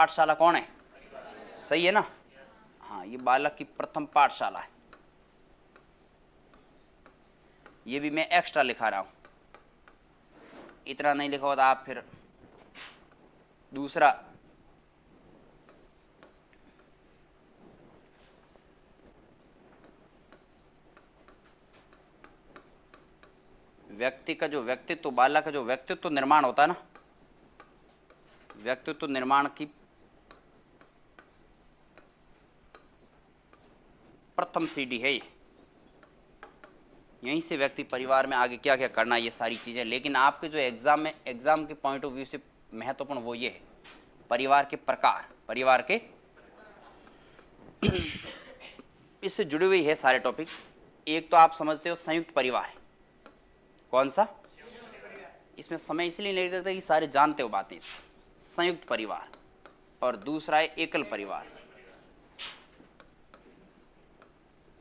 पाठशाला कौन है? सही है ना? हाँ, ये बालक की प्रथम पाठशाला है। ये भी मैं एक्स्ट्रा लिखा रहा हूं, इतना नहीं लिखा होता आप फिर। दूसरा, व्यक्ति का जो व्यक्तित्व, बालक का जो व्यक्तित्व निर्माण होता है ना, व्यक्तित्व निर्माण की प्रथम सीढ़ी है ये। यहीं से व्यक्ति परिवार में आगे क्या क्या करना, ये सारी चीजें। लेकिन आपके जो एग्जाम में, एग्जाम के पॉइंट ऑफ व्यू से महत्वपूर्ण वो ये है, परिवार के प्रकार, परिवार के इससे जुड़े हुए है सारे टॉपिक। एक तो आप समझते हो संयुक्त परिवार, कौन सा? इसमें समय इसलिए नहीं लगता कि सारे जानते हो बातें इसमें, संयुक्त परिवार। और दूसरा है एकल परिवार।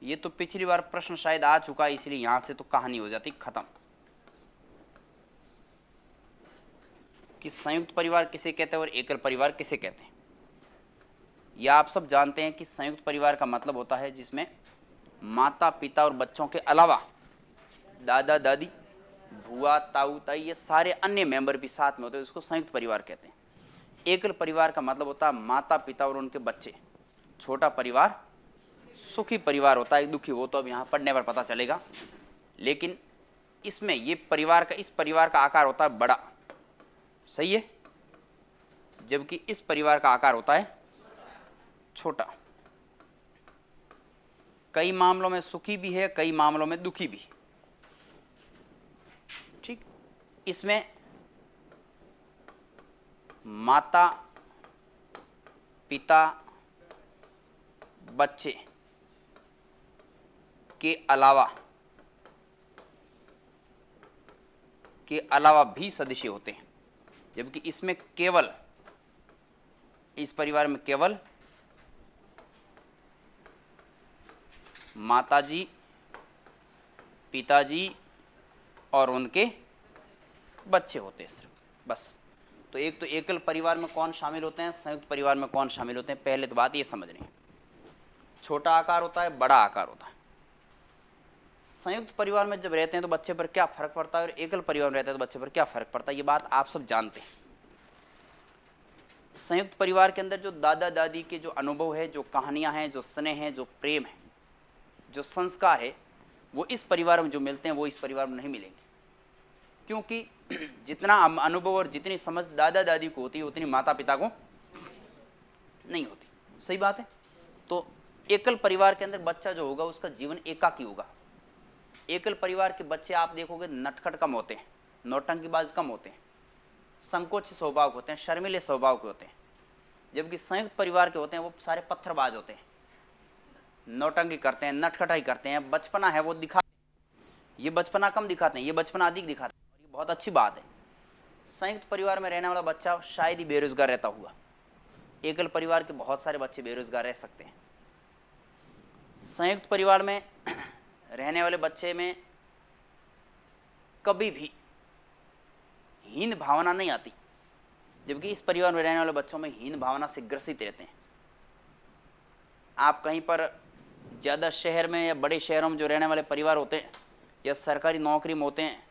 ये तो पिछली बार प्रश्न शायद आ चुका है, इसलिए यहां से तो कहानी हो जाती खत्म कि संयुक्त परिवार किसे कहते हैं और एकल परिवार किसे कहते हैं। या आप सब जानते हैं कि संयुक्त परिवार का मतलब होता है जिसमें माता पिता और बच्चों के अलावा दादा दादी, बुआ, ताऊ, ताई, ये सारे अन्य मेंबर भी साथ में होते हैं, उसको संयुक्त परिवार कहते हैं। एकल परिवार का मतलब होता है माता पिता और उनके बच्चे। छोटा परिवार सुखी परिवार होता है, दुखी वो तो अब यहाँ पढ़ने पर पता चलेगा। लेकिन इसमें ये परिवार का, इस परिवार का आकार होता है बड़ा, सही है, जबकि इस परिवार का आकार होता है छोटा। कई मामलों में सुखी भी है, कई मामलों में दुखी भी। ठीक, इसमें माता पिता बच्चे के अलावा भी सदस्य होते हैं, जबकि इसमें केवल, इस परिवार में केवल माताजी, पिताजी और उनके बच्चे होते हैं सिर्फ, बस। तो एक तो एकल परिवार में कौन शामिल होते हैं, संयुक्त परिवार में कौन शामिल होते हैं, पहले तो बात ये समझनी है। छोटा आकार होता है, बड़ा आकार होता है। संयुक्त परिवार में जब रहते हैं तो बच्चे पर क्या फर्क पड़ता है और एकल परिवार में रहते हैं तो बच्चे पर क्या फर्क पड़ता है, ये बात आप सब जानते हैं। संयुक्त परिवार के अंदर जो दादा दादी के जो अनुभव है, जो कहानियां हैं, जो स्नेह है, जो प्रेम है, जो संस्कार है, वो इस परिवार में जो मिलते हैं वो इस परिवार में नहीं मिलेंगे। क्योंकि जितना अनुभव और जितनी समझ दादा दादी को होती है उतनी माता पिता को नहीं होती। सही बात है। तो एकल परिवार के अंदर बच्चा जो होगा उसका जीवन एकाकी होगा। एकल परिवार के बच्चे आप देखोगे नटखट कम होते हैं, नौटंकीबाज कम होते हैं, संकोच स्वभाव के होते हैं, शर्मीले स्वभाव के होते हैं। जबकि संयुक्त परिवार के होते हैं वो सारे पत्थरबाज होते हैं, नौटंकी करते हैं, नटखटाई करते हैं, बचपना है वो दिखाते हैं। ये बचपना कम दिखाते हैं, ये बचपना अधिक दिखाते हैं, और ये बहुत अच्छी बात है। संयुक्त परिवार में रहने वाला बच्चा शायद ही बेरोजगार रहता हुआ। एकल परिवार के बहुत सारे बच्चे बेरोजगार रह सकते हैं। संयुक्त परिवार में रहने वाले बच्चे में कभी भी हीन भावना नहीं आती, जबकि इस परिवार में रहने वाले बच्चों में हीन भावना से ग्रसित रहते हैं। आप कहीं पर ज़्यादा शहर में या बड़े शहरों में जो रहने वाले परिवार होते हैं या सरकारी नौकरी में होते हैं,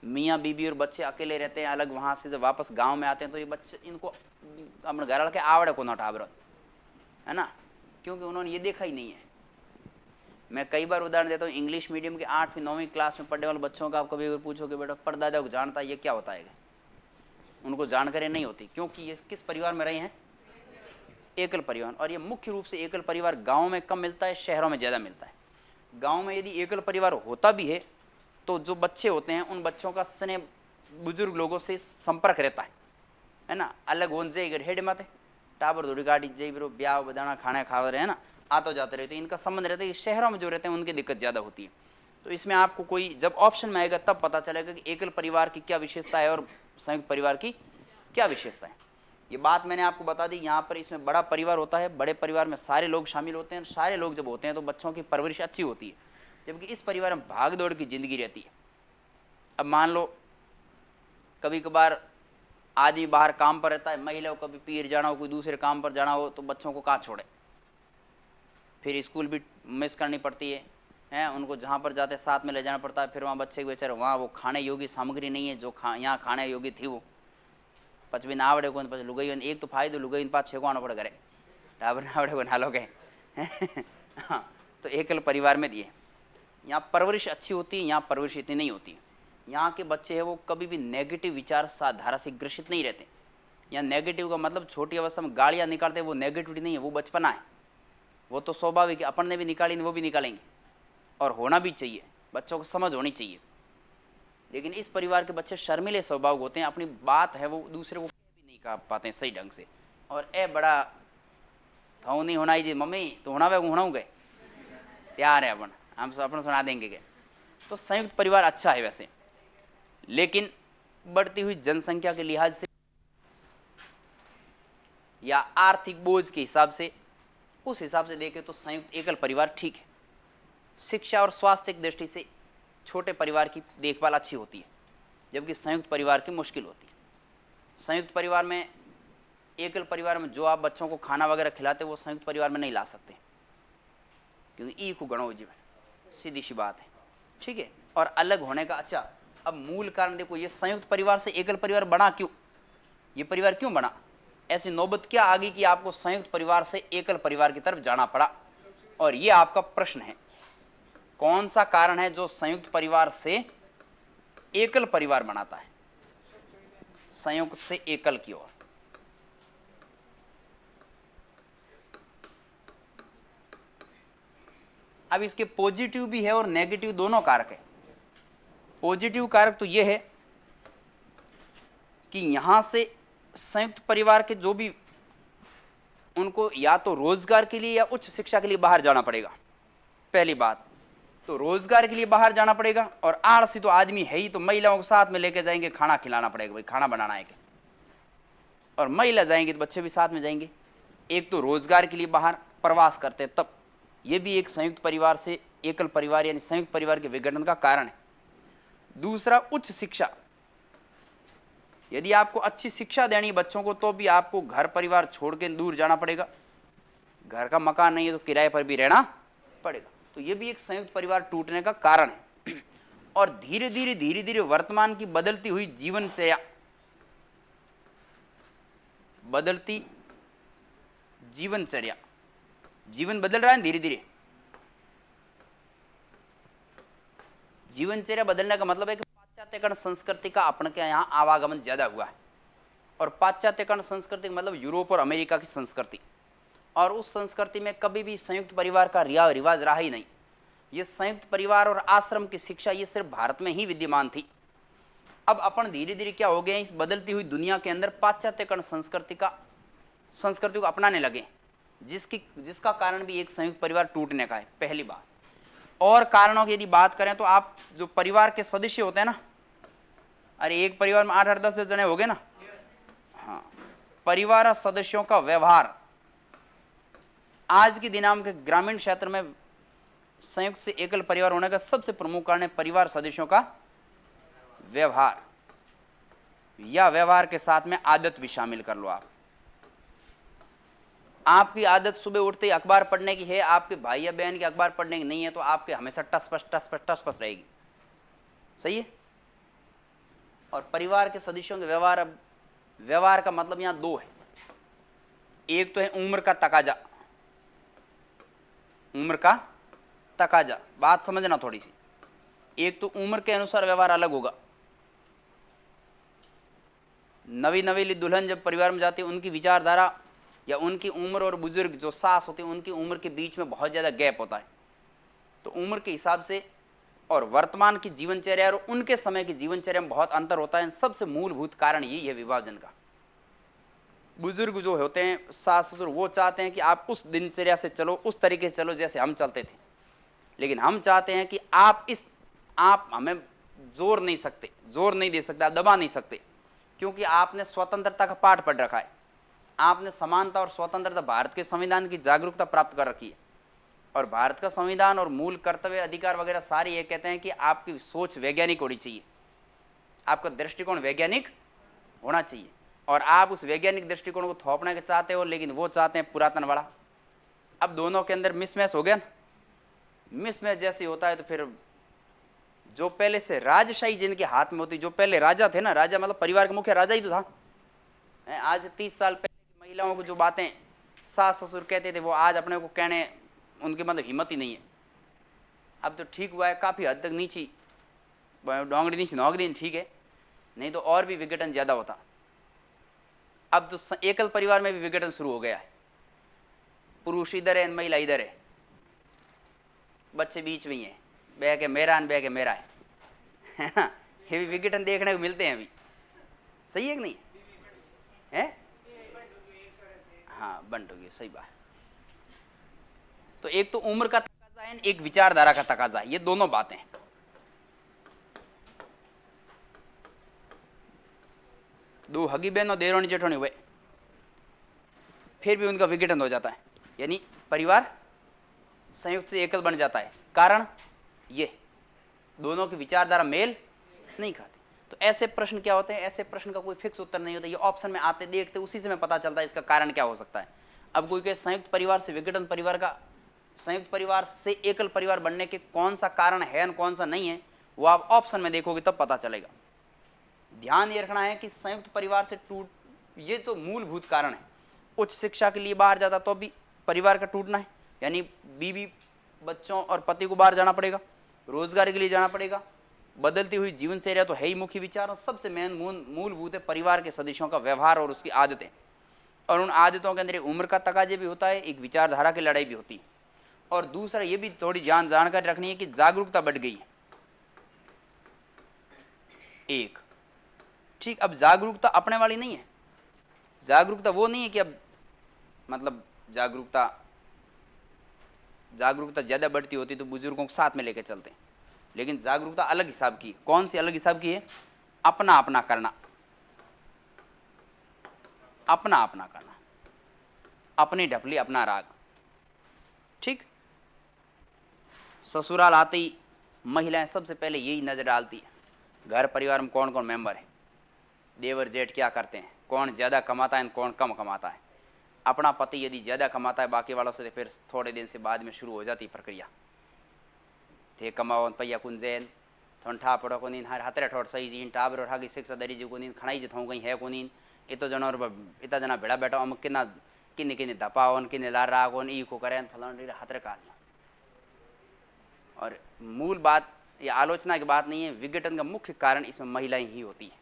मियाँ बीबी और बच्चे अकेले रहते हैं अलग, वहाँ से जब वापस गांव में आते हैं तो ये बच्चे, इनको अपने घर वाले के आवड़े को नटाबर है ना, क्योंकि उन्होंने ये देखा ही नहीं है। मैं कई बार उदाहरण देता हूँ, इंग्लिश मीडियम के 8वीं 9वीं क्लास में पढ़ने वाले बच्चों का आप कभी अगर पूछोगे बेटा परदादा को जानता है ये क्या होता है, उनको जानकारी नहीं होती, क्योंकि ये किस परिवार में रहे हैं, एकल परिवार। और ये मुख्य रूप से एकल परिवार गाँव में कम मिलता है, शहरों में ज़्यादा मिलता है। गाँव में यदि एकल परिवार होता भी है तो जो बच्चे होते हैं उन बच्चों का स्नेह बुजुर्ग लोगों से संपर्क रहता है ना। अलग होने से हेड मत है टाबर धोड़ी गाड़ी जय बिरो ब्याह बजाना खाना खा रहे हैं ना, आते जाते रहते हैं, इनका संबंध रहता है। शहरों में जो रहते हैं उनकी दिक्कत ज़्यादा होती है। तो इसमें आपको कोई जब ऑप्शन में आएगा तब पता चलेगा कि एकल परिवार की क्या विशेषता है और संयुक्त परिवार की क्या विशेषता है। ये बात मैंने आपको बता दी। यहाँ पर इसमें बड़ा परिवार होता है, बड़े परिवार में सारे लोग शामिल होते हैं, सारे लोग जब होते हैं तो बच्चों की परवरिश अच्छी होती है, जबकि इस परिवार में भाग दौड़ की जिंदगी रहती है। अब मान लो कभी कभार आदमी बाहर काम पर रहता है, महिला को कभी पीर जाना हो, कोई दूसरे काम पर जाना हो, तो बच्चों को कहाँ छोड़े, फिर स्कूल भी मिस करनी पड़ती है उनको जहाँ पर जाते साथ में ले जाना पड़ता है। फिर वहाँ बच्चे के बेचारे वहाँ वो खाने योग्य सामग्री नहीं है जो यहाँ खाने योग्य थी, वो पचवी ना आवड़े को पच लुगई एक तो फायदो लुगई पास छेको आना पड़े घरे टाबर ना आवड़े को ना लोगे हाँ, तो एकल परिवार में दिए यहाँ परवरिश अच्छी होती है, यहाँ परवरिश इतनी नहीं होती। यहाँ के बच्चे हैं वो कभी भी नेगेटिव विचार धारा से ग्रसित नहीं रहते। यहाँ नेगेटिव का मतलब छोटी अवस्था में गालियाँ निकालते हैं, वो नेगेटिविटी नहीं है, वो बचपना है, वो तो स्वाभाविक है, अपन ने भी निकाली नहीं वो भी निकालेंगे, और होना भी चाहिए, बच्चों को समझ होनी चाहिए। लेकिन इस परिवार के बच्चे शर्मिले स्वभाव होते हैं, अपनी बात है वो दूसरे को भी नहीं कह पाते हैं सही ढंग से, और ए बड़ा थाऊ नहीं होना ही मम्मी तो होना वे होना गए तैयार है अपन, हम अपन सुना देंगे क्या। तो संयुक्त परिवार अच्छा है वैसे, लेकिन बढ़ती हुई जनसंख्या के लिहाज से या आर्थिक बोझ के हिसाब से, उस हिसाब से देखें तो संयुक्त एकल परिवार ठीक है। शिक्षा और स्वास्थ्य की दृष्टि से छोटे परिवार की देखभाल अच्छी होती है, जबकि संयुक्त परिवार की मुश्किल होती है। संयुक्त परिवार में, एकल परिवार में जो आप बच्चों को खाना वगैरह खिलाते वो संयुक्त परिवार में नहीं ला सकते, क्योंकि ई को गणो जीवन, सीधी सी बात है, ठीक है। और अलग होने का, अच्छा अब मूल कारण देखो, ये संयुक्त परिवार से एकल परिवार बना क्यों, ये परिवार क्यों बना, ऐसी नौबत क्या आ गई कि आपको संयुक्त परिवार से एकल परिवार की तरफ जाना पड़ा। और ये आपका प्रश्न है, कौन सा कारण है जो संयुक्त परिवार से एकल परिवार बनाता है, संयुक्त से एकल की ओर। अब इसके पॉजिटिव भी है और नेगेटिव दोनों कारक है। पॉजिटिव कारक तो यह है कि यहां से संयुक्त परिवार के जो भी, उनको या तो रोजगार के लिए या उच्च शिक्षा के लिए बाहर जाना पड़ेगा। पहली बात तो रोजगार के लिए बाहर जाना पड़ेगा, और आलसी तो आदमी है ही, तो महिलाओं को साथ में लेके जाएंगे, खाना खिलाना पड़ेगा, भाई खाना बनाना है क्या, और महिला जाएंगी तो बच्चे भी साथ में जाएंगे। एक तो रोजगार के लिए बाहर प्रवास करते हैं, तब ये भी एक संयुक्त परिवार से एकल परिवार यानी संयुक्त परिवार के विघटन का कारण है। दूसरा, उच्च शिक्षा, यदि आपको अच्छी शिक्षा देनी बच्चों को, तो भी आपको घर परिवार छोड़ के दूर जाना पड़ेगा, घर का मकान नहीं है तो किराए पर भी रहना पड़ेगा, तो ये भी एक संयुक्त परिवार टूटने का कारण है। और धीरे धीरे वर्तमान की बदलती हुई जीवनचर्या, बदलती जीवनचर्या, जीवन बदल रहा है धीरे धीरे, जीवनचर्या बदलने का मतलब है कि पाश्चात्यकरण संस्कृति का अपन के यहाँ आवागमन ज्यादा हुआ है। और पाश्चात्यकरण संस्कृति मतलब यूरोप और अमेरिका की संस्कृति, और उस संस्कृति में कभी भी संयुक्त परिवार का रिवाज रहा ही नहीं। ये संयुक्त परिवार और आश्रम की शिक्षा ये सिर्फ भारत में ही विद्यमान थी। अब अपन धीरे धीरे क्या हो गए, इस बदलती हुई दुनिया के अंदर पाश्चात्यकरण संस्कृति को अपनाने लगे, जिसका कारण भी एक संयुक्त परिवार टूटने का है, पहली बात। और कारणों की यदि बात करें तो आप जो परिवार के सदस्य होते हैं ना, अरे एक परिवार में 8 10 जने हो गए ना, हाँ, परिवार सदस्यों का व्यवहार आज के दिनांक के ग्रामीण क्षेत्र में संयुक्त से एकल परिवार होने का सबसे प्रमुख कारण है परिवार सदस्यों का व्यवहार, या व्यवहार के साथ में आदत भी शामिल कर लो आप। आपकी आदत सुबह उठते ही अखबार पढ़ने की है, आपके भाई या बहन की अखबार पढ़ने की नहीं है, तो आपके हमेशा टस-पस रहेगी, सही है। और परिवार के सदस्यों के व्यवहार का मतलब यहां दो है। एक तो है उम्र का तकाजा, उम्र का तकाजा, बात समझना थोड़ी सी। एक तो उम्र के अनुसार व्यवहार अलग होगा। नवीली दुल्हन जब परिवार में जाती है, उनकी विचारधारा या उनकी उम्र और बुजुर्ग जो सास होते हैं उनकी उम्र के बीच में बहुत ज़्यादा गैप होता है, तो उम्र के हिसाब से और वर्तमान की जीवनचर्या और उनके समय की जीवनचर्या में बहुत अंतर होता है। सबसे मूलभूत कारण यही है विभाजन का। बुजुर्ग जो होते हैं, सास ससुर, वो चाहते हैं कि आप उस दिनचर्या से चलो, उस तरीके से चलो जैसे हम चलते थे, लेकिन हम चाहते हैं कि आप हमें जोर नहीं दे सकते, आप दबा नहीं सकते, क्योंकि आपने स्वतंत्रता का पाठ पढ़ रखा है, आपने समानता और स्वतंत्रता, भारत के संविधान की जागरूकता प्राप्त कर रखी है। और भारत का संविधान और मूल कर्तव्य अधिकार वगैरह सारे ये कहते हैं कि आपकी सोच वैज्ञानिक होनी चाहिए, आपका दृष्टिकोण वैज्ञानिक होना चाहिए। और आप उस वैज्ञानिक दृष्टिकोण को थोपने के चाहते हो, लेकिन वो चाहते हैं पुरातन वाला। अब दोनों के अंदर मिसमैच हो गया ना। मिसमैच जैसे होता है तो फिर जो पहले से राजशाही जिनके हाथ में होती, जो पहले राजा थे ना, राजा मतलब परिवार का मुख्य राजा ही तो था। आज 30 साल पहले की महिलाओं को जो बातें सास ससुर कहते थे वो आज अपने को कहने उनकी मतलब हिम्मत ही नहीं है। अब तो ठीक हुआ है, काफ़ी हद तक नीची डोंगरी नीची नौक दिन ठीक है, नहीं तो और भी विघटन ज़्यादा होता। अब तो एकल परिवार में भी विघटन शुरू हो गया है। पुरुष इधर है, महिला इधर है, बच्चे बीच में ही है, बह के मेरा है, बह के मेरा है ना। ये भी विघटन देखने को मिलते हैं अभी। सही है कि नहीं है? हाँ, बंट हो गई, सही बात। तो एक तो उम्र का तकाजा है, एक विचारधारा का तकाजा है, ये दोनों बातें। दो हगी बहनों देरोनी जेठोनी हुए, फिर भी उनका विघटन हो जाता है, यानी परिवार संयुक्त से एकल बन जाता है। कारण ये दोनों की विचारधारा मेल नहीं खाती। तो ऐसे प्रश्न क्या होते हैं? ऐसे प्रश्न का कोई फिक्स उत्तर नहीं होता, ये ऑप्शन में आते देखते उसी से मैं पता चलता है इसका कारण क्या हो सकता है। अब कोई कहे संयुक्त परिवार से विघटन परिवार का, संयुक्त परिवार से एकल परिवार बनने के कौन सा कारण है और कौन सा नहीं है, वो आप ऑप्शन में देखोगे तब पता चलेगा। ध्यान ये रखना है कि संयुक्त परिवार से ये जो मूलभूत कारण है, उच्च शिक्षा के लिए बाहर जाता तो भी परिवार का टूटना है, यानी बीवी बच्चों और पति को बाहर जाना पड़ेगा, रोजगार के लिए जाना पड़ेगा, बदलती हुई जीवनचर्या तो है ही मुख्य विचार। सबसे मेन मूलभूत है परिवार के सदस्यों का व्यवहार और उसकी आदतें, और उन आदतों के अंदर एक उम्र का तकाजे भी होता है, एक विचारधारा की लड़ाई भी होती है। और दूसरा ये भी थोड़ी जानकारी रखनी है कि जागरूकता बढ़ गई है एक, ठीक। अब जागरूकता अपने वाली नहीं है, जागरूकता वो नहीं है कि अब मतलब जागरूकता ज़्यादा बढ़ती होती तो बुजुर्गों को साथ में लेकर चलते हैं, लेकिन जागरूकता अलग हिसाब की। कौन सी अलग हिसाब की है? अपना अपना करना, अपना अपना करना, अपनी ढपली अपना राग, ठीक। ससुराल आते ही महिलाएं सबसे पहले यही नजर डालती है, घर परिवार में कौन कौन मेंबर है, देवर जेठ क्या करते हैं, कौन ज़्यादा कमाता है कौन कम कमाता है। अपना पति यदि ज़्यादा कमाता है बाकी वालों से, तो फिर थोड़े दिन से बाद में शुरू हो जाती प्रक्रिया, थे कमाओ पैया कुंजैन थोन ठा पड़ो को नींद हर हतरे ठोट सही जी टाबर उठा की शिक्षा दरी जी को नींद खड़ाई जिथों गई है को नींद इतो जनोर इतना जना भेड़ा बैठा हम किन्ना किन्नी किन्नी धपाओन किन्नी लार रागोन ई को करें फलान हतरे काल। और मूल बात ये आलोचना की बात नहीं है, विघटन का मुख्य कारण इसमें महिलाएं ही होती है।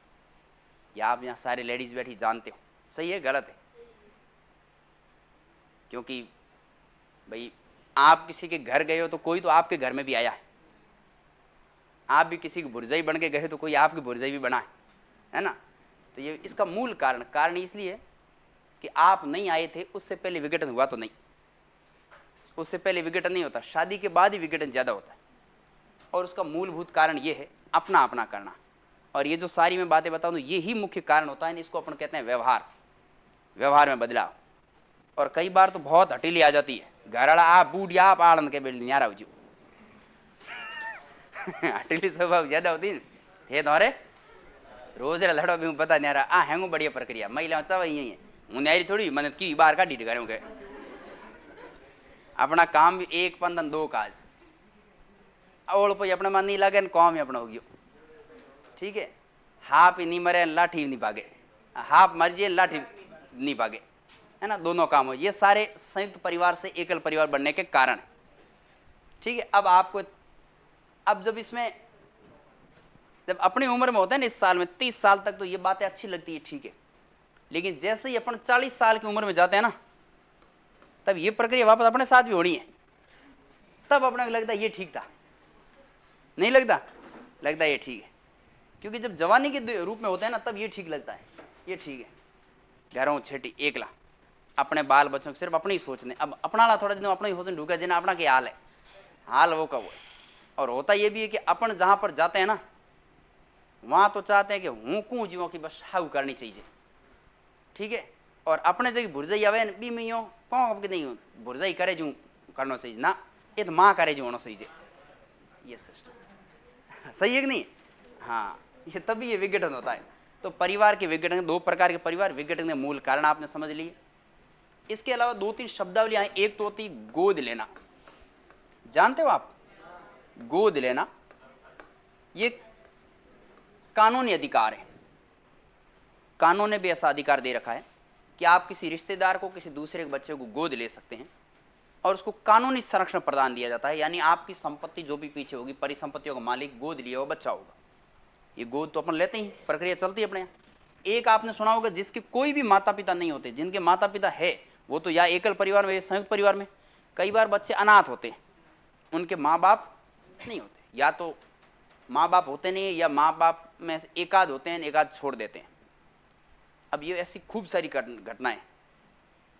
या आप यहाँ सारे लेडीज बैठी जानते हो, सही है गलत है? क्योंकि भाई आप किसी के घर गए हो तो कोई तो आपके घर में भी आया है, आप भी किसी की बुरजाई बन के गए तो कोई आपकी बुरजाई भी बना है ना। तो ये इसका मूल कारण इसलिए कि आप नहीं आए थे, उससे पहले विघटन हुआ तो नहीं, उससे पहले विघटन नहीं होता, शादी के बाद ही विघटन ज़्यादा होता है। और उसका मूलभूत कारण ये है अपना अपना करना। और ये जो सारी मैं बातें बताऊँ ये ही मुख्य कारण होता है, इसको अपन कहते हैं व्यवहार में बदलाव। और कई बार तो बहुत हटीली आ जाती है, घरवाला आप बूढ़िया आप आनंद के बेल न्यारा हो हटीली स्वभाव ज्यादा होती है तो अरे रोज लड़ो भी पता न्यारा आ हैंगू बढ़िया प्रक्रिया महिला चाव यही है हूँ न्यारी थोड़ी मन की बाहर का डीट करूँ के अपना काम भी एक पंदन दो काज ओल पे अपने मन नहीं लगे काम ही अपना हो गयो, ठीक है। हाफ ही नहीं मरे लाठी नहीं भागे, हाफ मर जाए लाठी नहीं भागे, है ना, दोनों काम हो। ये सारे संयुक्त परिवार से एकल परिवार बनने के कारण, ठीक है। अब आपको अब जब अपनी उम्र में होता है ना, इस साल में 30 साल तक तो ये बातें अच्छी लगती है, ठीक है। लेकिन जैसे ही अपन 40 साल की उम्र में जाते हैं ना, तब ये प्रक्रिया वापस अपने साथ भी होनी है। तब अपने को लगता है ये ठीक था, नहीं लगता ये ठीक है। क्योंकि जब जवानी के रूप में होता है ना, तब ये ठीक लगता है, ये ठीक है। घरों छेटी एकला अपने बाल बच्चों को सिर्फ अपनी ही सोचने, अब अपना ला थोड़ा दिन अपना ही सोचने ढूंढा जिन्हें अपना क्या हाल है, हाल वो का वो है। और होता ये भी है कि अपन जहाँ पर जाते हैं ना, वहाँ तो चाहते हैं कि हूँ कूँ जीवों की बस हाउ करनी चाहिए, ठीक है। और अपने जगह भुरजाई आवे बी मैं हो कौन अब नहीं भुरजाई करे जूँ करना चाहिए ना, ये तो माँ करे जो होना चाहिए, ये सिस्टम सही है कि नहीं? हाँ, ये तभी ये विघटन होता है। तो परिवार के विघटन, दो प्रकार के परिवार विघटन के मूल कारण आपने समझ लिए। इसके अलावा दो तीन शब्दावलियां हैं। एक तो होती गोद लेना, जानते हो आप? गोद लेना ये कानूनी अधिकार है। कानून ने भी ऐसा अधिकार दे रखा है कि आप किसी रिश्तेदार को, किसी दूसरे के बच्चे को गोद ले सकते हैं और उसको कानूनी संरक्षण प्रदान दिया जाता है। यानी आपकी संपत्ति जो भी पीछे होगी, परिसंपत्तियों का मालिक गोद लिया हुआ बच्चा होगा। ये गोद तो अपन लेते ही, प्रक्रिया चलती है अपने यहाँ। एक आपने सुना होगा जिसके कोई भी माता पिता नहीं होते, जिनके माता पिता है वो तो या एकल परिवार में या संयुक्त परिवार में। कई बार बच्चे अनाथ होते हैं, उनके माँ बाप नहीं होते, या तो माँ बाप होते नहीं या माँ बाप में से एकाध होते हैं, एकाध छोड़ देते हैं। अब ये ऐसी खूब सारी घटनाएं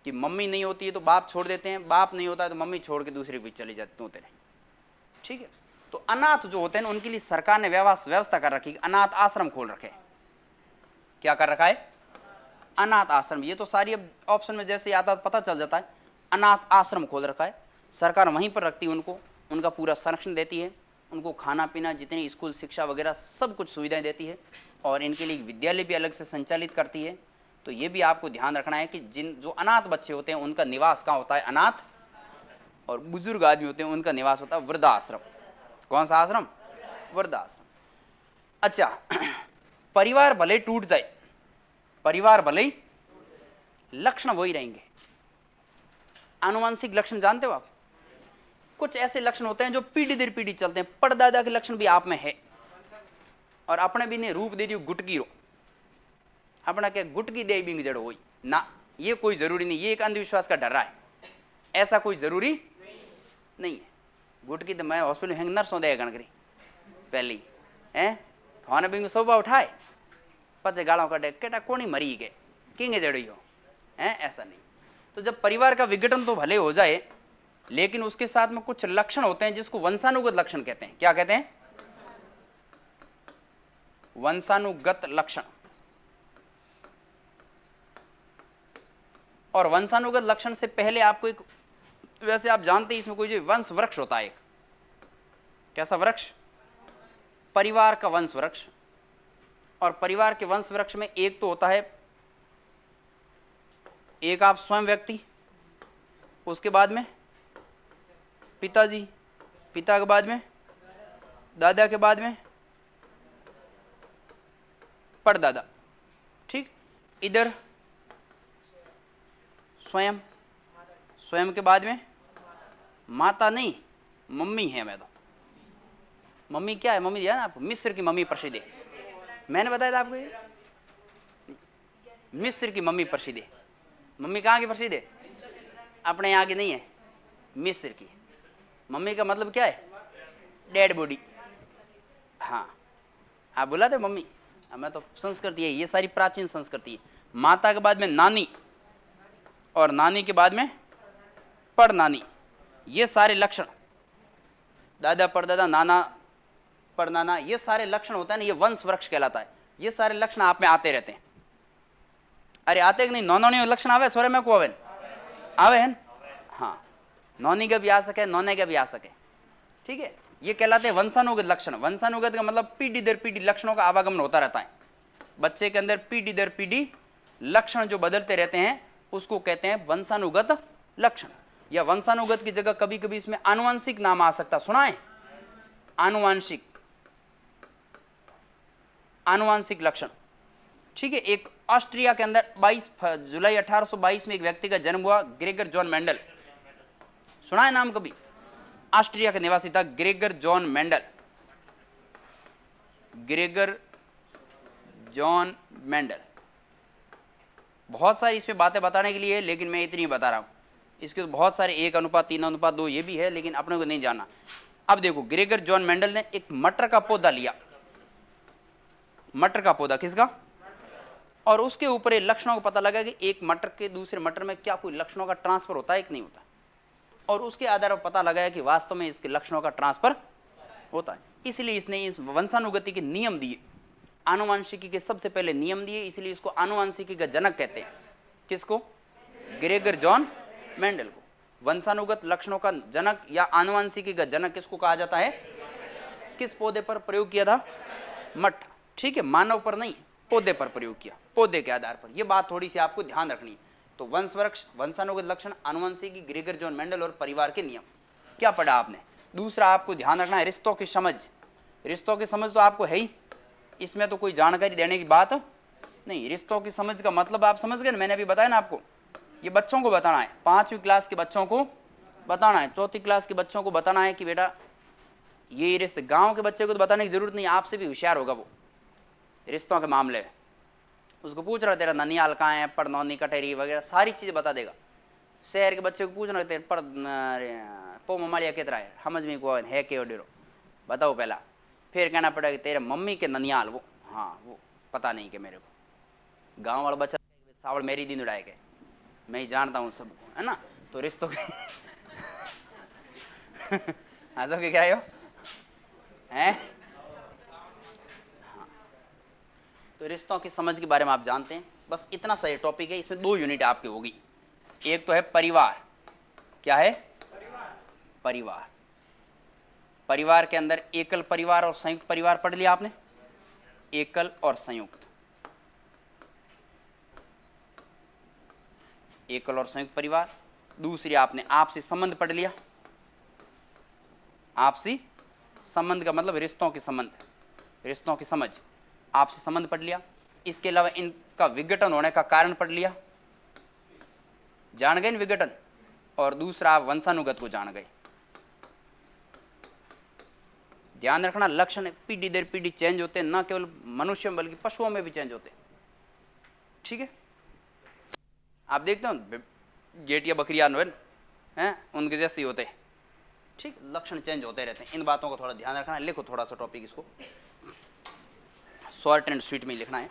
कि मम्मी नहीं होती है तो बाप छोड़ देते हैं, बाप नहीं होता है तो मम्मी छोड़ के दूसरे के बीच चली जाती होते रहे। ठीक है, तो अनाथ जो होते हैं उनके लिए सरकार ने व्यवस्था कर रखी, अनाथ आश्रम खोल रखे। क्या कर रखा है? अनाथ आश्रम। ये तो सारी अब ऑप्शन में जैसे आता पता चल जाता है। अनाथ आश्रम खोल रखा है सरकार, वहीं पर रखती है उनको, उनका पूरा संरक्षण देती है, उनको खाना पीना, जितनी स्कूल शिक्षा वगैरह सब कुछ सुविधाएं देती है, और इनके लिए विद्यालय भी अलग से संचालित करती है। तो ये भी आपको ध्यान रखना है कि जो अनाथ बच्चे होते हैं उनका निवास कहाँ होता है? अनाथ। और बुजुर्ग आदमी होते हैं उनका निवास होता है वृद्धाश्रम। कौन सा आश्रम? वृद्धाश्रम। अच्छा, परिवार भले टूट जाए, परिवार भले ही, लक्षण वही रहेंगे। आनुवंशिक लक्षण जानते हो आप? कुछ ऐसे लक्षण होते हैं जो पीढ़ी दर पीढ़ी चलते हैं। परदादा के लक्षण भी आप में है, और अपने भी ने रूप दे दियो गुटकी रो, अपना क्या गुटकी दे बिंग जड़ हो ना, ये कोई जरूरी नहीं। ये एक अंधविश्वास का डरा है, ऐसा कोई जरूरी नहीं है। गुटकी तो मैं हॉस्पिटल में नर्सों दे गणकरी पहले ही है, थाने बिंग सोबा उठाए पचे गालों का डे केटा कोनी मरी गए किंगे जड़ी हो है, ऐसा नहीं। तो जब परिवार का विघटन तो भले हो जाए, लेकिन उसके साथ में कुछ लक्षण होते हैं जिसको वंशानुगत लक्षण कहते हैं। क्या कहते हैं? वंशानुगत लक्षण। और वंशानुगत लक्षण से पहले आपको एक, वैसे आप जानते हैं इसमें कोई जो वंश वृक्ष होता है, एक कैसा वृक्ष? परिवार का वंश वृक्ष। और परिवार के वंश वृक्ष में एक तो होता है, एक आप स्वयं व्यक्ति, उसके बाद में पिताजी, पिता के बाद में दादा, के बाद में परदादा। ठीक, इधर स्वयं, स्वयं के बाद में माता नहीं, मम्मी है। मैं तो मम्मी क्या है? मम्मी है ना आपको, मिस्र की मम्मी प्रसिद्ध है। मैंने बताया था आपको ये, मिस्र की मम्मी प्रसिद्ध है। मम्मी कहाँ की प्रसिद्ध है? अपने यहाँ की नहीं है, मिस्र की। मम्मी का मतलब क्या है? Dead body. हाँ, आप बुलाते मम्मी, मैं तो संस्कृति है, ये सारी प्राचीन संस्कृति है। माता के बाद में नानी, और नानी के बाद में परनानी। ये सारे लक्षण, दादा परदादा, नाना परनाना, ये सारे लक्षण होता है ना, ये वंश वृक्ष कहलाता है। ये सारे लक्षण आप में आते रहते हैं। अरे आते कि नहीं? नौनों लक्षण आवे छोरे में को आवे है। हाँ, नौनी का भी आ सके, नौने का भी आ सके। ठीक है, ये कहलाते हैं वंशानुगत लक्षण। वंशानुगत का मतलब पीढ़ी दर पीढ़ी लक्षणों का आवागमन होता रहता है। बच्चे के अंदर पीढ़ी दर पीढ़ी लक्षण जो बदलते रहते हैं उसको कहते हैं वंशानुगत लक्षण। या वंशानुगत की जगह कभी कभी इसमें आनुवंशिक नाम आ सकता, सुना है? आनुवंशिक, आनुवंशिक लक्षण। ठीक है, एक ऑस्ट्रिया के अंदर 22 जुलाई 1822 में एक व्यक्ति का जन्म हुआ, ग्रेगर जॉन मेंडल। सुना है नाम कभी? ऑस्ट्रिया का निवासी था Gregor John Mendel. Gregor John Mendel. बहुत सारी इसमें बातें बताने के लिए है, लेकिन मैं इतनी बता रहा हूं। इसके तो बहुत सारे 1:3:2 ये भी है, लेकिन अपने को नहीं जाना। अब देखो, ग्रेगर जॉन मेंडल ने एक मटर का पौधा लिया, मटर का पौधा, किसका? और उसके ऊपर ये लक्षणों का पता लगा कि एक मटर के दूसरे मटर में क्या कोई लक्षणों का ट्रांसफर होता है कि नहीं होता। और उसके आधार पर पता लगाया कि वास्तव में इसके लक्षणों का ट्रांसफर होता है। इसलिए इसने इस वंशानुगति के नियम दिए, आनुवंशिकी के सबसे पहले नियम दिए, इसलिए इसको आनुवंशिकी का जनक कहते हैं। किसको? ग्रेगर जॉन मेंडल को। वंशानुगत लक्षणों का जनक या आनुवंशिकी का जनक किसको कहा जाता है? किस पौधे पर प्रयोग किया था? मट। ठीक है, मानव पर नहीं, पौधे पर प्रयोग किया, पौधे के आधार पर। यह बात थोड़ी सी आपको ध्यान रखनी है। तो वंश वृक्ष, वंशानुगत लक्षण, आनुवंशिकी, ग्रेगर जॉन मेंडल और परिवार के नियम, क्या पढ़ा आपने। दूसरा आपको ध्यान रखना है रिश्तों की समझ। रिश्तों की समझ तो आपको है ही, इसमें तो कोई जानकारी देने की बात नहीं। रिश्तों की समझ का मतलब आप समझ गए ना, मैंने अभी बताया ना आपको। ये बच्चों को बताना है, 5वीं क्लास के बच्चों को बताना है, 4th क्लास के बच्चों को बताना है कि बेटा ये रिश्ते। गांव के बच्चे को तो बताने की जरूरत नहीं, आपसे भी होशियार होगा वो रिश्तों के मामले में। उसको पूछ रहा तेरा ननियाल कहाँ है, पड़नौनी, कटेरी वगैरह सारी चीज़ें बता देगा। शहर के बच्चे को पूछना तेरे पड़ पो ममालिया कितना है, समझ में को है के डेरो बताओ पहला। फिर कहना पड़ेगा कि तेरे मम्मी के ननियाल, वो हाँ वो पता नहीं कि मेरे को। गांव वाला बच्चा सावड़ मेरी दिन उड़ाए के, मैं ही जानता हूँ सबको, है ना। तो रिश्तों के हाँ सब क्या हो हैं। हाँ, तो रिश्तों की समझ के बारे में आप जानते हैं। बस इतना सही टॉपिक है, इसमें 2 यूनिट आपकी होगी। एक तो है परिवार, क्या है परिवार। परिवार के अंदर एकल परिवार और संयुक्त परिवार पढ़ लिया आपने, एकल और संयुक्त, एकल और संयुक्त परिवार। दूसरी आपने आपसी संबंध पढ़ लिया। आपसी संबंध का मतलब रिश्तों के संबंध, रिश्तों की समझ, आपसी संबंध पढ़ लिया। इसके अलावा इनका विघटन होने का कारण पढ़ लिया, जान गए विघटन। और दूसरा आप वंशानुगत को जान गए। ध्यान रखना लक्षण पीढ़ी दर पीढ़ी चेंज होते हैं, न केवल मनुष्य में बल्कि पशुओं में भी चेंज होते हैं। ठीक है, आप देखते हो गेट या बकरियां हैं उनके जैसे ही होते हैं। ठीक, लक्षण चेंज होते रहते हैं। इन बातों को थोड़ा ध्यान रखना है। लिखो थोड़ा सा टॉपिक, इसको शॉर्ट एंड स्वीट में लिखना है।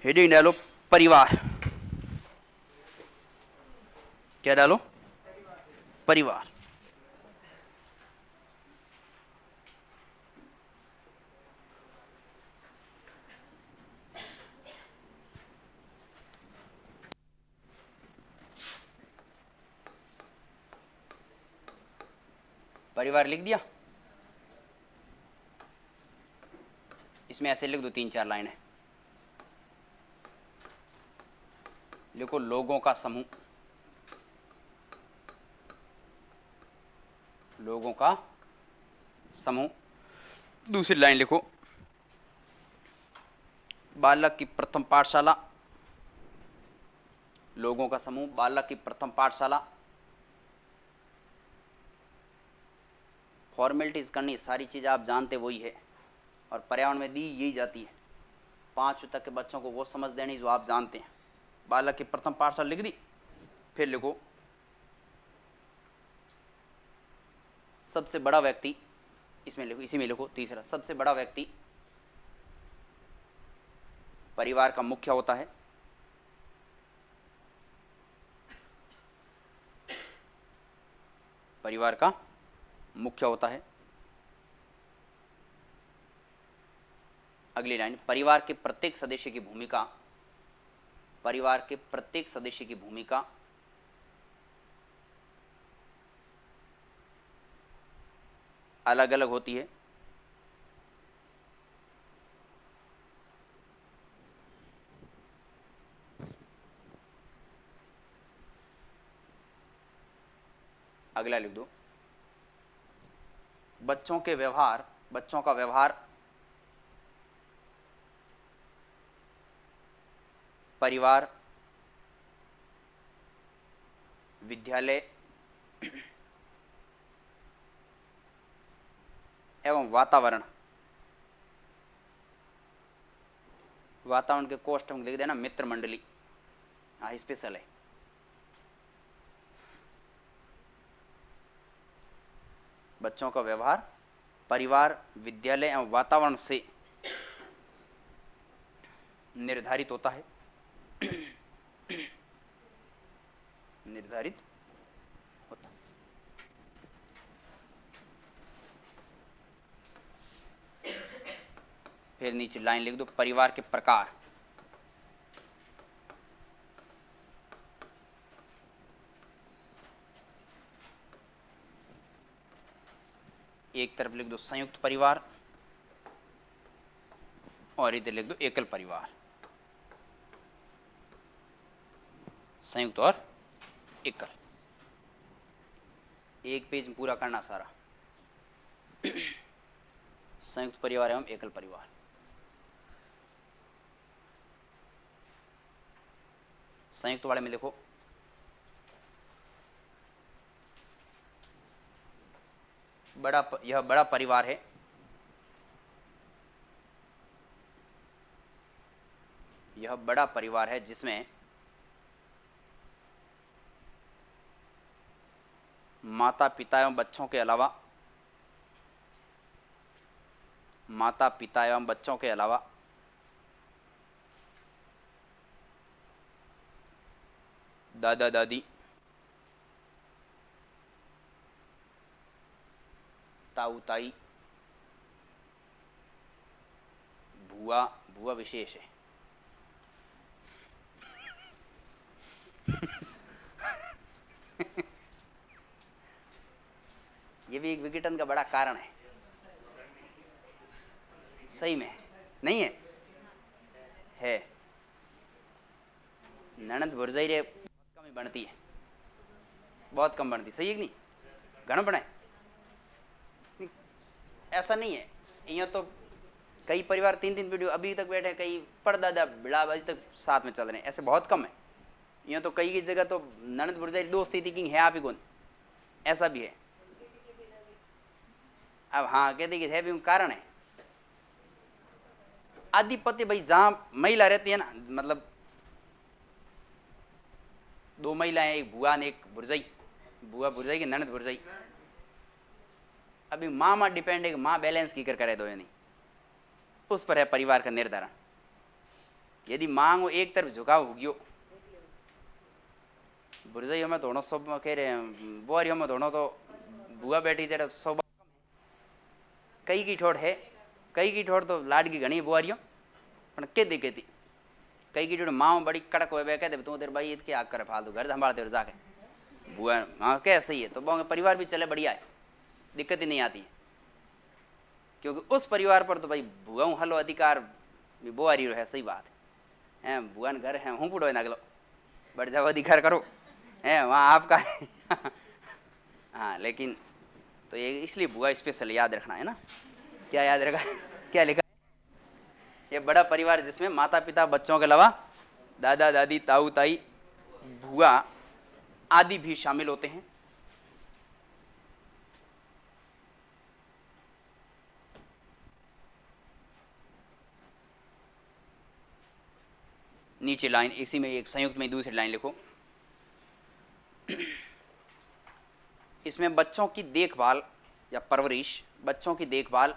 हेडिंग डालो परिवार, क्या डालो परिवार। परिवार लिख दिया। इसमें ऐसे लिख दो 3-4 लाइन है। लिखो लोगों का समूह, लोगों का समूह। दूसरी लाइन लिखो बालक की प्रथम पाठशाला, लोगों का समूह, बालक की प्रथम पाठशाला। फॉर्मेलिटीज करनी, सारी चीज़ आप जानते वही है, और पर्यावरण में दी यही जाती है। 5वीं तक के बच्चों को वो समझ देनी जो आप जानते हैं। बालक की प्रथम पाठशाला लिख दी। फिर लिखो सबसे बड़ा व्यक्ति, इसमें लिखो, इसी में लिखो तीसरा, सबसे बड़ा व्यक्ति परिवार का मुख्य होता है। परिवार का मुख्य होता है। अगली लाइन, परिवार के प्रत्येक सदस्य की भूमिका, परिवार के प्रत्येक सदस्य की भूमिका अलग अलग होती है। अगला लिख दो बच्चों के व्यवहार, बच्चों का व्यवहार परिवार, विद्यालय एवं वातावरण, वातावरण के कोष्ठ में लिख देना मित्र मंडली। हाँ स्पेशल है। बच्चों का व्यवहार परिवार, विद्यालय एवं वातावरण से निर्धारित होता है, निर्धारित होता है। फिर नीचे लाइन लिख दो परिवार के प्रकार, एक तरफ लिख दो संयुक्त परिवार और इधर लिख दो एकल परिवार। संयुक्त और एकल, एक पेज में पूरा करना सारा। संयुक्त परिवार एवं एकल परिवार। संयुक्त वाले में लिखो यह बड़ा परिवार है। यह बड़ा परिवार है जिसमें माता पिता एवं बच्चों के अलावा दादा दादी, ताऊ ताई, बुआ, बुआ विशेष है। ये भी एक विघटन का बड़ा कारण है। सही में नहीं है, है। ननद भुरजाई रे बहुत कम ही बनती है, बहुत कम बनती। सही है कि नहीं? घण बनाए ऐसा नहीं है। यहाँ तो कई परिवार 3-3 पीढ़ी अभी तक बैठे, कई परदादा बिड़ा अभी तक साथ में चल रहे हैं, ऐसे बहुत कम है। यहाँ तो कई की जगह तो ननद भुरजाई दोस्त थी कि है आप ही कौन, ऐसा भी है। अब हाँ कहते कि है भी कारण है आधिपत्य। भाई जहां महिला रहती है ना, मतलब 2 महिलाएं, एक बुआ ने एक भुरजाई, बुआ भुरजाई की ननद भुरजाई। अभी माँ माँ डिपेंड है कि माँ बैलेंस की कर करे दो या नहीं, उस पर है परिवार का निर्धारण। यदि मांग एक तरफ झुकाव होगियो, भुरजाई हमें दोनों सब कह रहे हैं, बुआरी हमें दोनों तो बुआ बैठी तेरा सब कई की ठोड़ है। कई की ठोड़ तो लाड की घनी बुआरियों पर कहती कई की ठोड़ माँ बड़ी कड़क हो कहते तू तेरे भाई इसके आग कर फालतू घर संभालते हो जाके बुआ। हाँ क्या सही है, तो परिवार भी चले बढ़िया है, दिक्कत ही नहीं आती है। क्योंकि उस परिवार पर तो भाई बुआ हलो अधिकार बुआरी है। सही बात है, बुआ ने घर है हूँ पुड़ो ना गलो बढ़ जाओ अधिकार करो है वहाँ आपका है। हाँ लेकिन तो ये इसलिए बुआ स्पेशल याद रखना है ना। क्या याद रखा, क्या लिखा? ये बड़ा परिवार जिसमें माता पिता बच्चों के अलावा दादा दादी ताऊ ताई बुआ आदि भी शामिल होते हैं। नीचे लाइन इसी में एक संयुक्त में दूसरी लाइन लिखो। इसमें बच्चों की देखभाल या परवरिश, बच्चों की देखभाल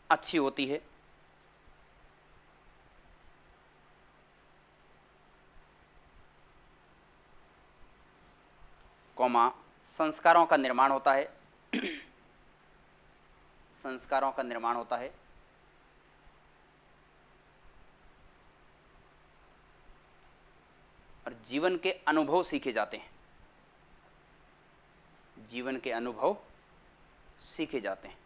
अच्छी होती है। कौमा संस्कारों का निर्माण होता है। संस्कारों का निर्माण होता है। और जीवन के अनुभव सीखे जाते हैं। जीवन के अनुभव सीखे जाते हैं।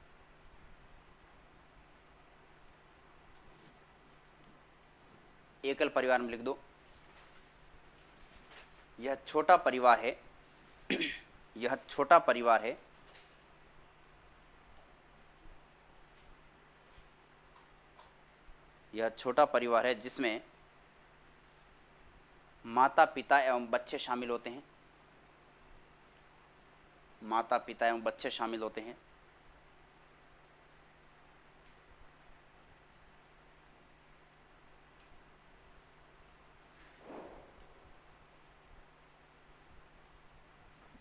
एकल परिवार में लिख दो यह छोटा परिवार है। यह छोटा परिवार है। यह छोटा परिवार है जिसमें माता पिता एवं बच्चे शामिल होते हैं। माता पिता एवं बच्चे शामिल होते हैं।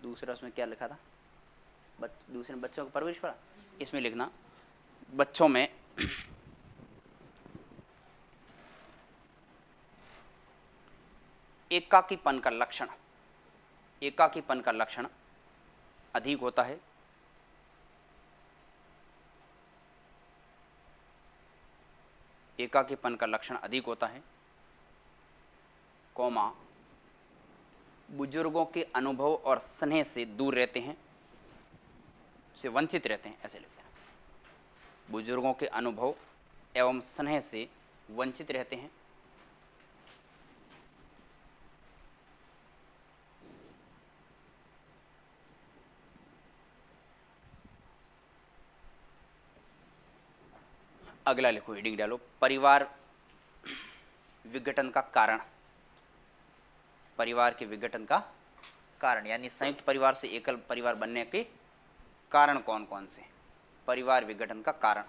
दूसरा उसमें क्या लिखा था? दूसरे बच्चों का परवरिश पड़ा, इसमें लिखना बच्चों में एकाकीपन का लक्षण, एकाकीपन का लक्षण अधिक होता है। एकाकीपन का लक्षण अधिक होता है। कौमा बुजुर्गों के अनुभव और स्नेह से दूर रहते हैं, से वंचित रहते हैं, ऐसे लिखते हैं। बुजुर्गों के अनुभव एवं स्नेह से वंचित रहते हैं। अगला लिखो, हेडिंग डालो, परिवार विघटन का कारण। परिवार के विघटन का कारण, यानी संयुक्त परिवार से एकल परिवार बनने के कारण कौन कौन से। परिवार विघटन का कारण।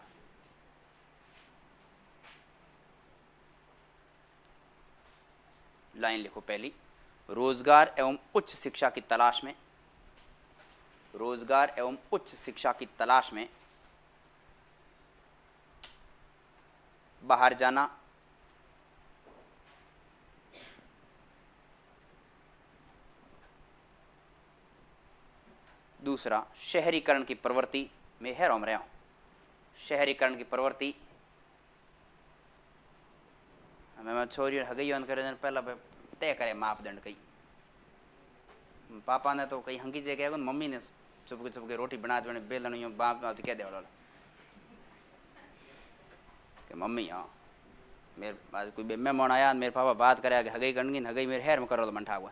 लाइन लिखो पहली, रोजगार एवं उच्च शिक्षा की तलाश में, रोजगार एवं उच्च शिक्षा की तलाश में बाहर जाना, दूसरा शहरीकरण की प्रवृत्ति में है रोम रहा हूं, शहरीकरण की प्रवृत्ति। मैं छोरी हगई करे पहला तय करे मापदंड कई, पापा ने तो कई हंगी जगह मम्मी ने चुपके रोटी बना दे बेलन यूँ बाप कह दे वाला कि मम्मी हाँ मेरे आज कोई मेहमान आया, मेरे पापा बात करे हगई गणगी हगई मेरे हैर में करो तो मन ठाक हुआ।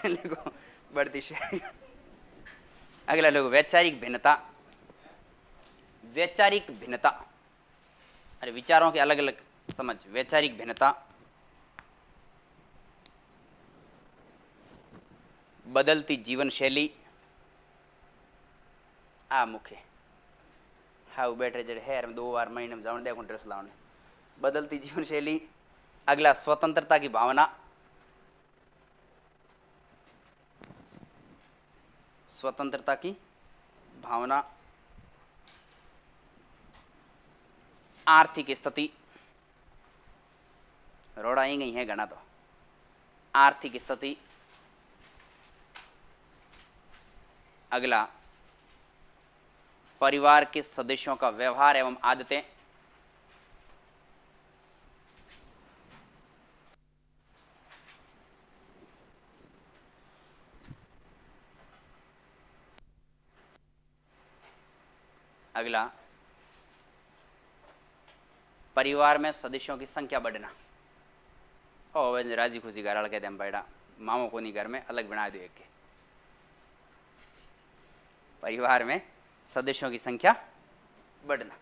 देखो बढ़ती शहरी। अगला लोग वैचारिक भिन्नता, वैचारिक भिन्नता, अरे विचारों के अलग अलग समझ। वैचारिक भिन्नता, बदलती जीवन शैली, आ मुख्य हाँ बैठे जड़े हैर में 2 बार महीने में जाने देखो ड्रेस लाने, बदलती जीवन शैली। अगला स्वतंत्रता की भावना, स्वतंत्रता की भावना। आर्थिक स्थिति, रोड़ा ही गई है गणा तो, आर्थिक स्थिति। अगला परिवार के सदस्यों का व्यवहार एवं आदतें, अगला परिवार में सदस्यों की संख्या बढ़ना। ओ राजी खुशी घर कहते हैं बैठा मामो को नहीं घर में अलग बना दो एक के। परिवार में सदस्यों की संख्या बढ़ना।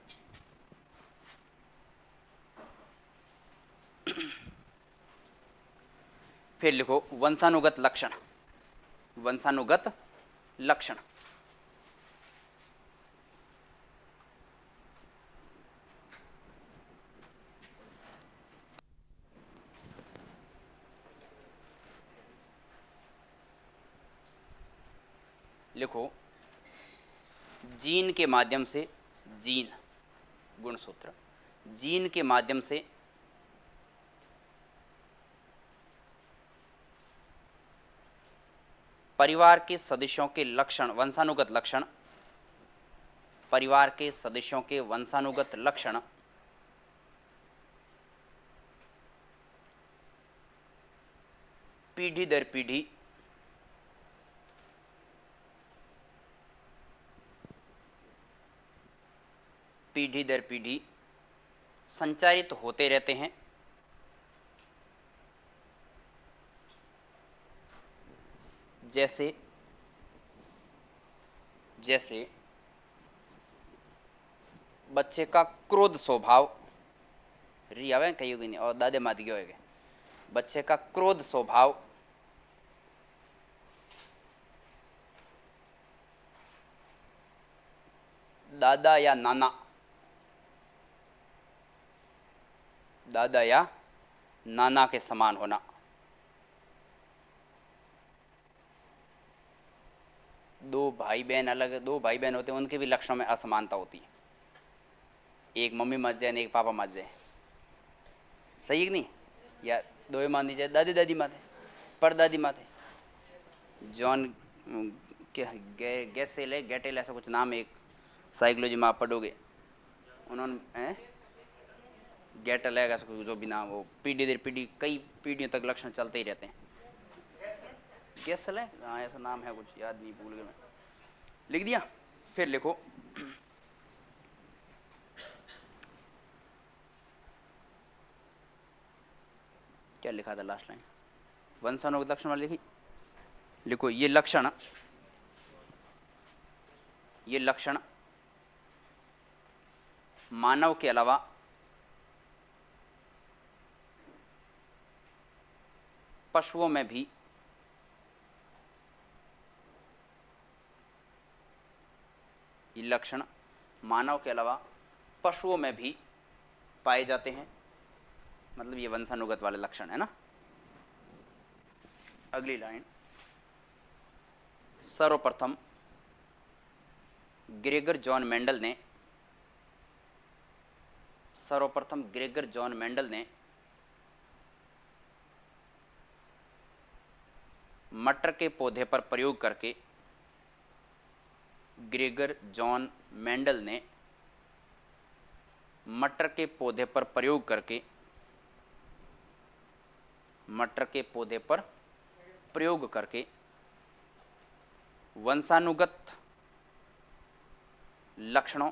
फिर लिखो वंशानुगत लक्षण, वंशानुगत लक्षण। लिखो जीन के माध्यम से, जीन गुणसूत्र, जीन के माध्यम से परिवार के सदस्यों के लक्षण, वंशानुगत लक्षण, परिवार के सदस्यों के वंशानुगत लक्षण पीढ़ी दर पीढ़ी पीढ़ी दर पीढ़ी संचारित होते रहते हैं। जैसे जैसे बच्चे का क्रोध स्वभाव, री आवे कही होगी नहीं और दादे मात गए होगे, बच्चे का क्रोध स्वभाव दादा या नाना, दादा या नाना के समान होना। दो भाई बहन अलग, दो भाई बहन होते हैं उनके भी लक्षणों में असमानता होती है, एक मम्मी मत जाए एक पापा मत जाए, सही है कि नहीं, या दो मान दी जाए दादी दादी माते पर दादी माते। जॉन गैसेल है गैटेल ऐसा कुछ नाम है, एक साइकोलॉजी में आप पढ़ोगे, उन्होंने गेट अलग जो भी नाम, वो पीढ़ी दर पीढ़ी कई पीढ़ियों तक लक्षण चलते ही रहते हैं। गैसल है, हाँ ऐसा नाम है, कुछ याद नहीं, भूल गया मैं। लिख दिया, फिर लिखो क्या लिखा था लास्ट लाइन, वंशानुगत लक्षण वाली लिखी। लिखो ये लक्षण मानव के अलावा पशुओं में भी ये लक्षण मानव के अलावा पशुओं में भी पाए जाते हैं, मतलब ये वंशानुगत वाले लक्षण है ना। अगली लाइन, सर्वप्रथम ग्रेगर जॉन मेंडल ने मटर के पौधे पर प्रयोग करके मटर के पौधे पर प्रयोग करके वंशानुगत लक्षणों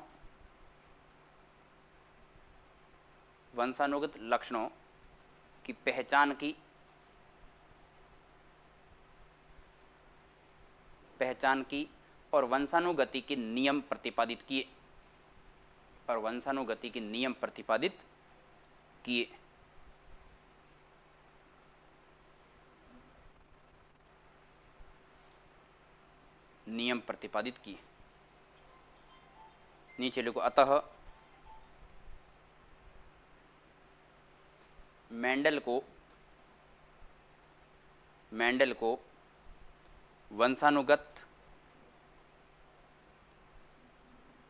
की पहचान की और वंशानुगति के नियम प्रतिपादित किए। नीचे लिखो, अतः मेंडल को वंशानुगत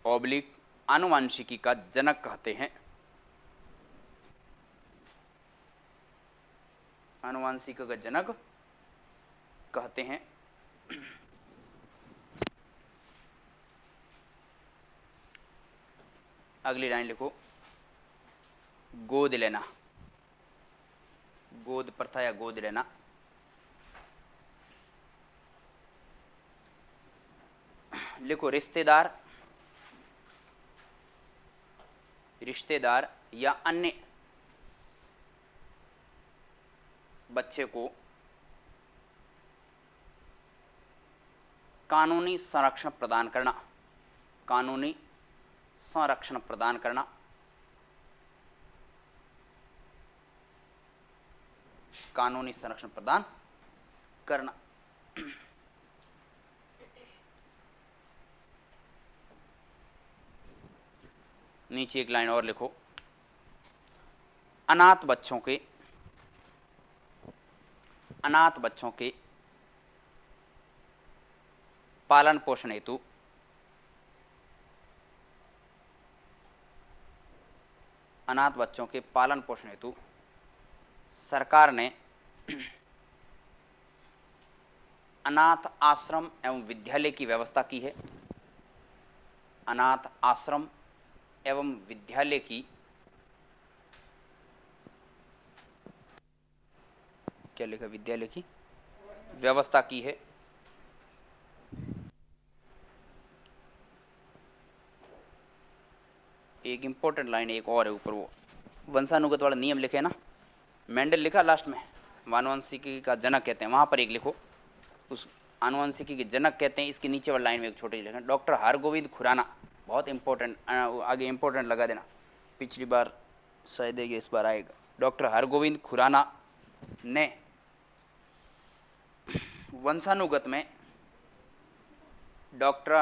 / आनुवांशिकी का जनक कहते हैं। आनुवांशिकी का जनक कहते हैं। अगली लाइन लिखो, गोद लेना, गोद प्रथा या गोद लेना। लिखो, रिश्तेदार या अन्य बच्चे को कानूनी संरक्षण प्रदान करना, नीचे एक लाइन और लिखो, अनाथ बच्चों के पालन पोषण हेतु सरकार ने अनाथ आश्रम एवं विद्यालय की व्यवस्था की है। अनाथ आश्रम एवं विद्यालय की क्या लिखा, विद्यालय की व्यवस्था की है। एक इंपॉर्टेंट लाइन एक और है ऊपर, वो वंशानुगत वाला नियम लिखे ना, मेंडल लिखा लास्ट में, आनुवंशिकी का जनक कहते हैं, वहां पर एक लिखो, उस आनुवंशिकी के जनक कहते हैं, इसके नीचे वाली लाइन में एक छोटी लिखना, डॉक्टर हरगोविंद खुराना, बहुत इंपॉर्टेंट, आगे इंपॉर्टेंट लगा देना, पिछली बार शायद है, इस बार आएगा। डॉक्टर हरगोविंद खुराना ने वंशानुगत में डॉक्टर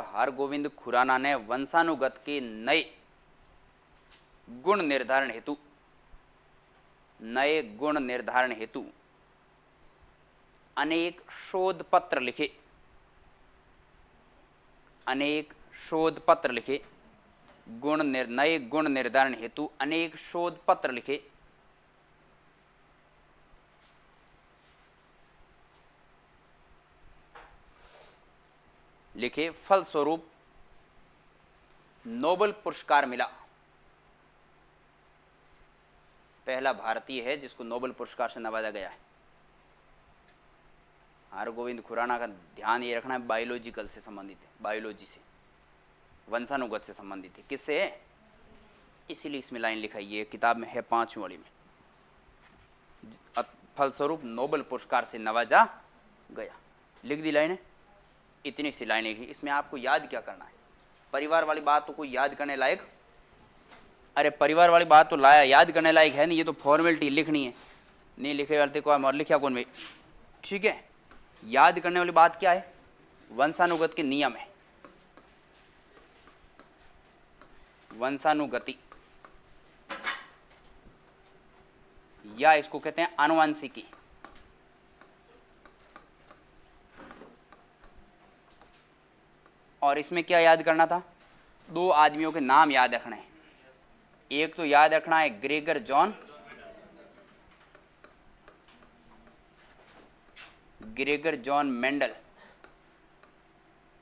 हरगोविंद खुराना ने वंशानुगत के नए गुण निर्धारण हेतु अनेक शोध पत्र लिखे। नए गुण निर्धारण हेतु अनेक शोध पत्र लिखे। फलस्वरूप नोबेल पुरस्कार मिला, पहला भारतीय है जिसको नोबेल पुरस्कार से नवाजा गया है। हरगोविंद खुराना का ध्यान ये रखना है, बायोलॉजिकल से संबंधित है, बायोलॉजी से, वंशानुगत से संबंधित है। किससे है? इसीलिए इसमें लाइन लिखाई, ये किताब में है 5वीं वाली में, फलस्वरूप नोबेल पुरस्कार से नवाजा गया। लिख दी लाइन है, इतनी सी लाइन लिखी। इसमें आपको याद क्या करना है? परिवार वाली बात तो कोई याद करने लायक, अरे परिवार वाली बात तो लाया याद करने लायक है नहीं, ये तो फॉर्मेलिटी लिखनी है, नहीं लिखे वाले को और लिखा कौन भाई, ठीक है। याद करने वाली बात क्या है? वंशानुगत के नियम है, वंशानुगति, या इसको कहते हैं आनुवंशिकी। और इसमें क्या याद करना था? 2 आदमियों के नाम याद रखने हैं। एक तो याद रखना है Gregor John, Gregor John Mendel.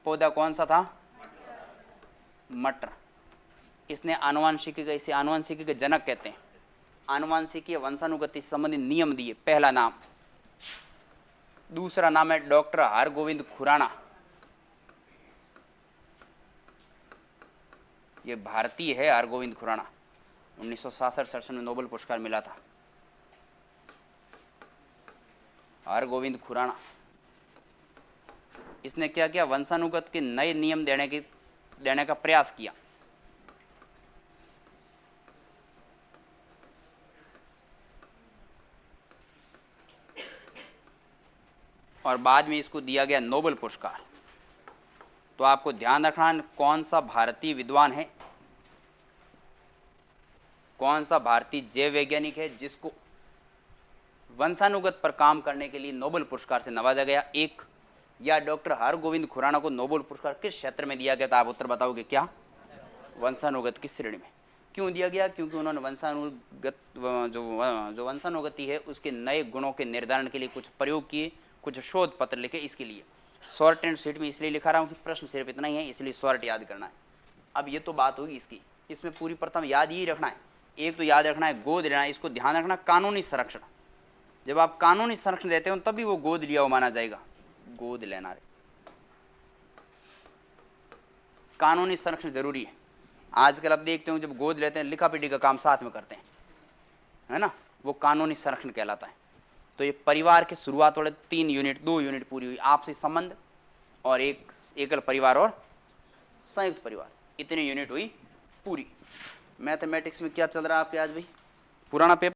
पौधा कौन सा था? मटर। इसने आनुवंशिकी का, इसे आनुवंशिकी के जनक कहते हैं। आनुवंशिकी वंशानुगति से संबंधित नियम दिए, पहला नाम। दूसरा नाम है डॉक्टर हरगोविंद खुराना, ये भारतीय है। हरगोविंद खुराना 1966-67 में नोबेल पुरस्कार मिला था। हरगोविंद खुराना, इसने क्या किया? वंशानुगत के नए नियम देने का प्रयास किया। और बाद में इसको दिया गया नोबेल पुरस्कार। तो आपको ध्यान रखना है कौन सा भारतीय विद्वान है, कौन सा भारतीय जैव वैज्ञानिक है जिसको वंशानुगत पर काम करने के लिए नोबेल पुरस्कार से नवाजा गया। एक, या डॉक्टर हरगोविंद खुराना को नोबेल पुरस्कार किस क्षेत्र में दिया गया? तो आप उत्तर बताओगे क्या? वंशानुगत की श्रेणी में। क्यों दिया गया? क्योंकि उन्होंने वंशानुगत जो वंशानुगति है उसके नए गुणों के निर्धारण के लिए कुछ प्रयोग किए, कुछ शोध पत्र लिखे। इसके लिए शॉर्ट एंड स्वीट में इसलिए लिखा रहा हूँ कि प्रश्न सिर्फ इतना ही है, इसलिए शॉर्ट याद करना है। अब ये तो बात होगी इसकी, इसमें पूरी प्रथम याद यही रखना है। एक तो याद रखना है गोद लेना, इसको ध्यान रखना, कानूनी संरक्षण। जब आप कानूनी संरक्षण देते हो तभी वो गोद लिया हुआ माना जाएगा। गोद लेना रे, कानूनी संरक्षण जरूरी है। आजकल आप देखते हो जब गोद लेते हैं लिखा पीटी का काम साथ में करते हैं, है ना, वो कानूनी संरक्षण कहलाता है। तो ये परिवार के शुरुआत वाले 3 यूनिट, 2 यूनिट पूरी हुई, आपसी संबंध और एक एकल परिवार और संयुक्त परिवार, इतनी यूनिट हुई पूरी। मैथमेटिक्स में क्या चल रहा है आपके आज भाई? पुराना पेपर